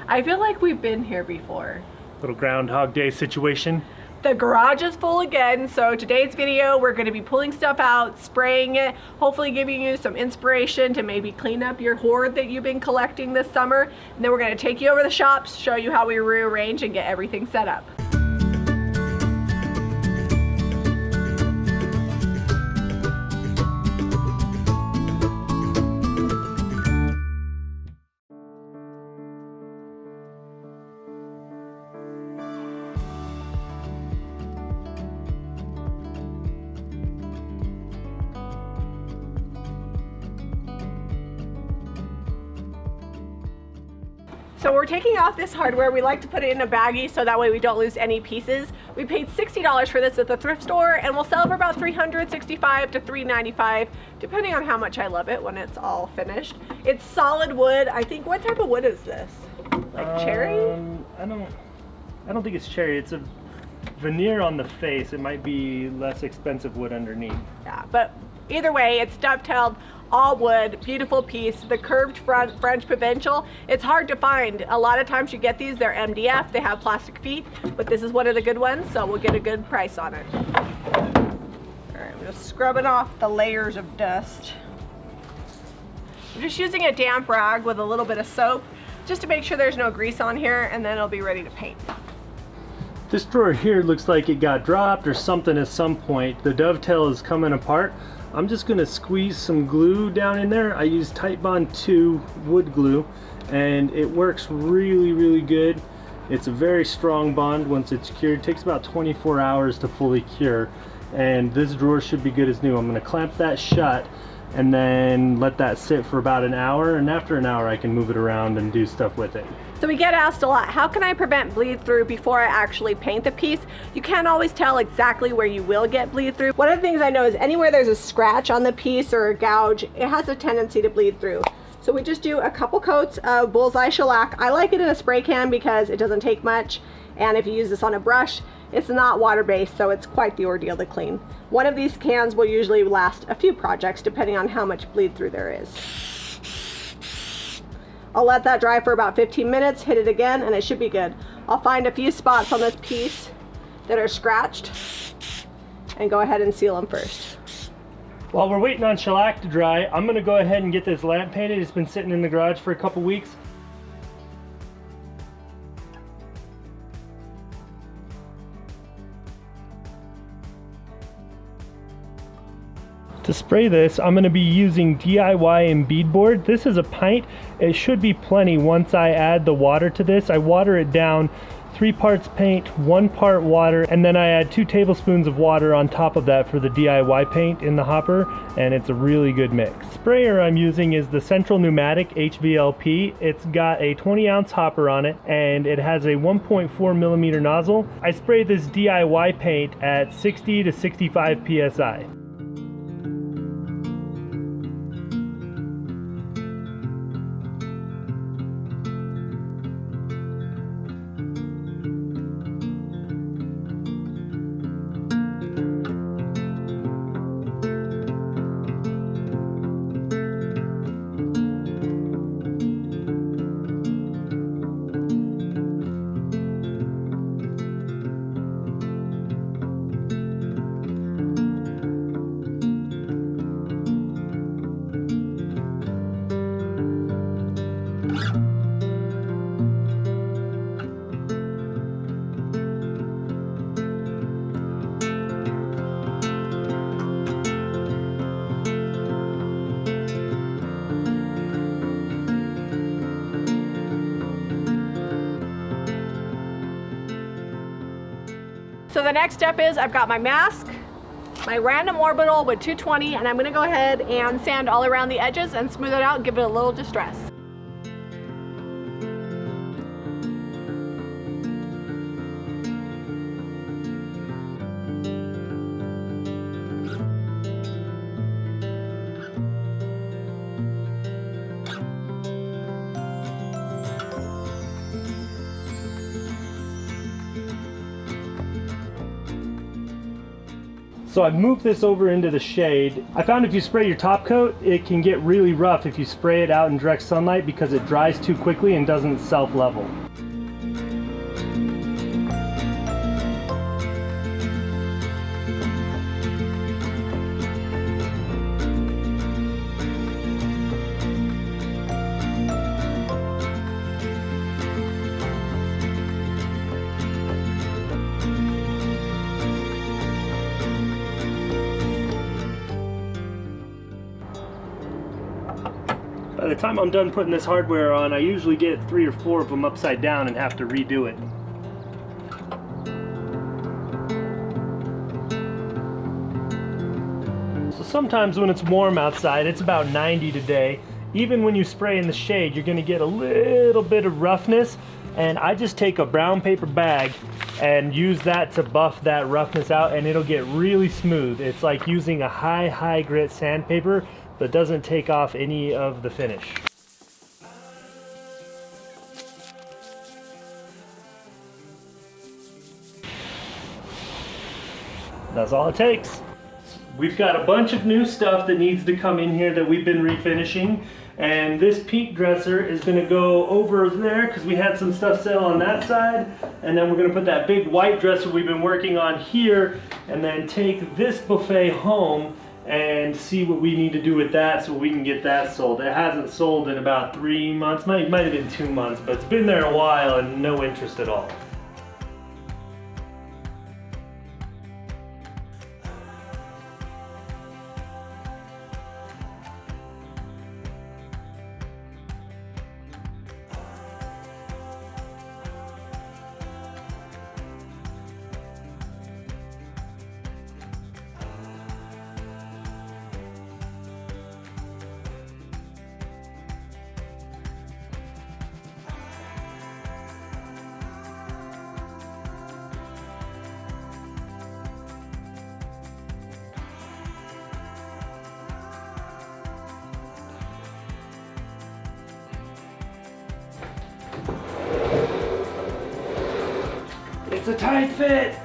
I feel like we've been here before. Little Groundhog Day situation. The garage is full again, so today's video we're going to be pulling stuff out, spraying it, hopefully giving you some inspiration to maybe clean up your hoard that you've been collecting this summer. And then we're going to take you over the shops, show you how we rearrange and get everything set up. So we're taking off this hardware. We like to put it in a baggie so that way we don't lose any pieces. We paid $60 for this at the thrift store and we'll sell it for about $365 to $395, depending on how much I love it when it's all finished. It's solid wood. I think, what type of wood is this? Like cherry? I don't think it's cherry. It's a veneer on the face. It might be less expensive wood underneath. Yeah, but either way, it's dovetailed, all wood, beautiful piece. The curved front French provincial, it's hard to find. A lot of times you get these, they're MDF, they have plastic feet, but this is one of the good ones, so we'll get a good price on it. All right, I'm just scrubbing off the layers of dust. I'm just using a damp rag with a little bit of soap, just to make sure there's no grease on here, and then it'll be ready to paint. This drawer here looks like it got dropped or something at some point. The dovetail is coming apart. I'm just gonna squeeze some glue down in there. I use Titebond 2 wood glue and it works really good. It's a very strong bond once it's cured. It takes about 24 hours to fully cure, and this drawer should be good as new. I'm gonna clamp that shut and then let that sit for about an hour, and after an hour I can move it around and do stuff with it. So we get asked a lot, how can I prevent bleed through before I actually paint the piece? You can't always tell exactly where you will get bleed through. One of the things I know is anywhere there's a scratch on the piece or a gouge, it has a tendency to bleed through. So we just do a couple coats of bullseye shellac. I like it in a spray can because it doesn't take much, and if you use this on a brush, it's not water-based, so it's quite the ordeal to clean. One of these cans will usually last a few projects depending on how much bleed through there is. I'll let that dry for about 15 minutes, hit it again, and it should be good. I'll find a few spots on this piece that are scratched and go ahead and seal them first. While we're waiting on shellac to dry, I'm gonna go ahead and get this lamp painted. It's been sitting in the garage for a couple weeks. To spray this, I'm going to be using DIY and beadboard. This is a pint. It should be plenty once I add the water to this. I water it down, 3 parts paint, 1 part water, and then I add 2 tablespoons of water on top of that for the DIY paint in the hopper, and it's a really good mix. Sprayer I'm using is the Central Pneumatic HVLP. It's got a 20-ounce hopper on it, and it has a 1.4 millimeter nozzle. I spray this DIY paint at 60 to 65 psi. So the next step is I've got my mask, my random orbital with 220, and I'm going to go ahead and sand all around the edges and smooth it out and give it a little distress. So I've moved this over into the shade. I found if you spray your top coat, it can get really rough if you spray it out in direct sunlight because it dries too quickly and doesn't self-level. By the time I'm done putting this hardware on, I usually get 3 or 4 of them upside down and have to redo it. So sometimes when it's warm outside, it's about 90 today, even when you spray in the shade, you're going to get a little bit of roughness, and I just take a brown paper bag and use that to buff that roughness out, and it'll get really smooth. It's like using a high grit sandpaper, but doesn't take off any of the finish. That's all it takes. We've got a bunch of new stuff that needs to come in here that we've been refinishing, and this peak dresser is going to go over there because we had some stuff sell on that side, and then we're going to put that big white dresser we've been working on here, and then take this buffet home and see what we need to do with that so we can get that sold. It hasn't sold in about 3 months, might have been 2 months, but it's been there a while and no interest at all. It's a tight fit.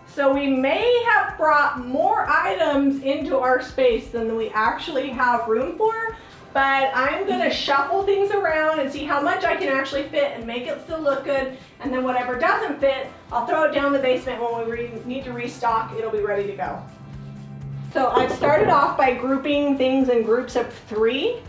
So we may have brought more items into our space than we actually have room for, but I'm gonna shuffle things around and see how much I can actually fit and make it still look good. And then whatever doesn't fit, I'll throw it down the basement. When we need to restock, it'll be ready to go. So I've started off by grouping things in groups of 3.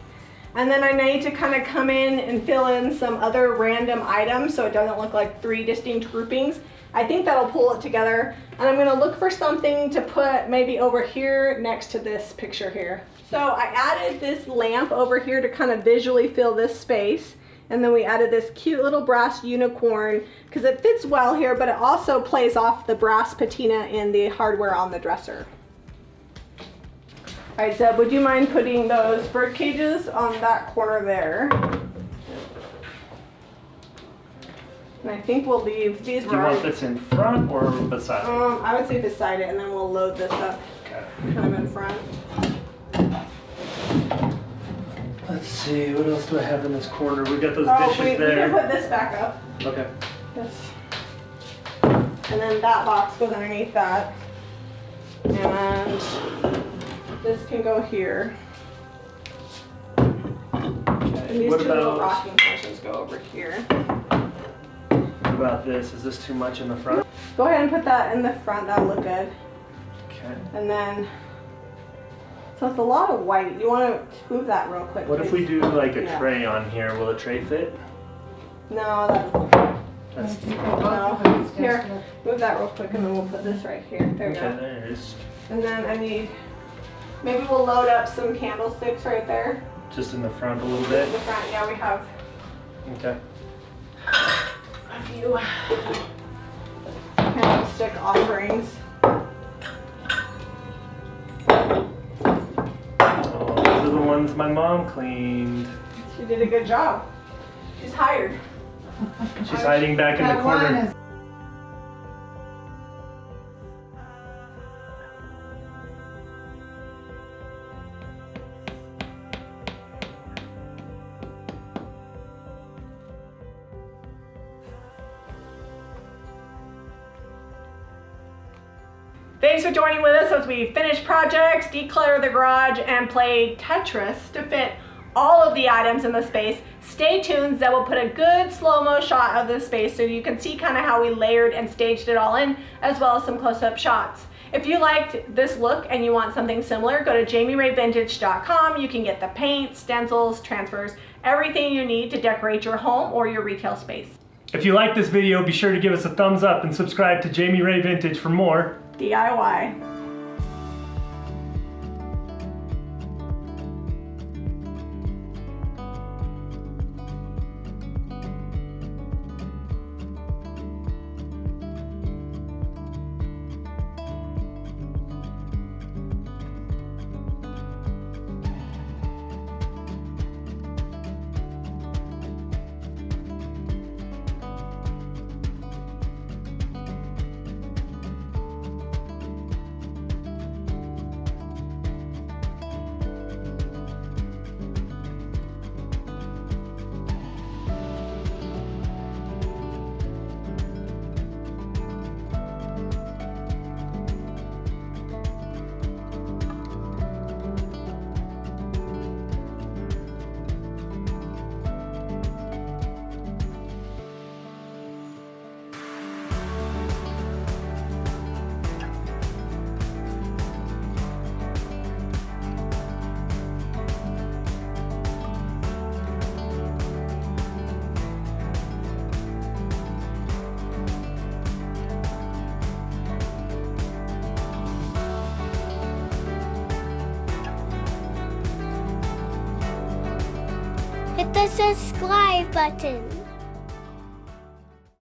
And then I need to kind of come in and fill in some other random items so it doesn't look like 3 distinct groupings. I think that'll pull it together. And I'm gonna look for something to put maybe over here next to this picture here. So I added this lamp over here to kind of visually fill this space. And then we added this cute little brass unicorn because it fits well here, but it also plays off the brass patina in the hardware on the dresser. All right, Zeb, would you mind putting those bird cages on that corner there? And I think we'll leave these. Do you want this in front or beside it? I would say beside it, and then we'll load this up kind of in front. Let's see, what else do I have in this corner? We got those dishes we there. can put this back up. Okay. This. And then that box goes underneath that. And this can go here. And these What two little about- rocking cushions go over here. What about this? Is this too much in the front? Go ahead and put that in the front, that'll look good. Okay. And then, so it's a lot of white. You want to move that real quick. What if please? we do like a tray on here? Will a tray fit? No, that doesn't. That's No. Here, move that real quick and then we'll put this right here. There we okay, go. there it is. And then I need, maybe we'll load up some candlesticks right there. Just in the front a little bit. In the front, yeah, we have Okay. a few candlestick offerings. Oh, those are the ones my mom cleaned. She did a good job. She's hired. She's hiding back in the corner. Thanks for joining with us as we finish projects, declutter the garage, and play Tetris to fit all of the items in the space. Stay tuned, that will put a good slow-mo shot of the space so you can see kind of how we layered and staged it all in, as well as some close-up shots. If you liked this look and you want something similar, go to jamirayvintage.com. You can get the paint, stencils, transfers, everything you need to decorate your home or your retail space. If you like this video, be sure to give us a thumbs up and subscribe to Jami Ray Vintage for more DIY. Hit the subscribe button.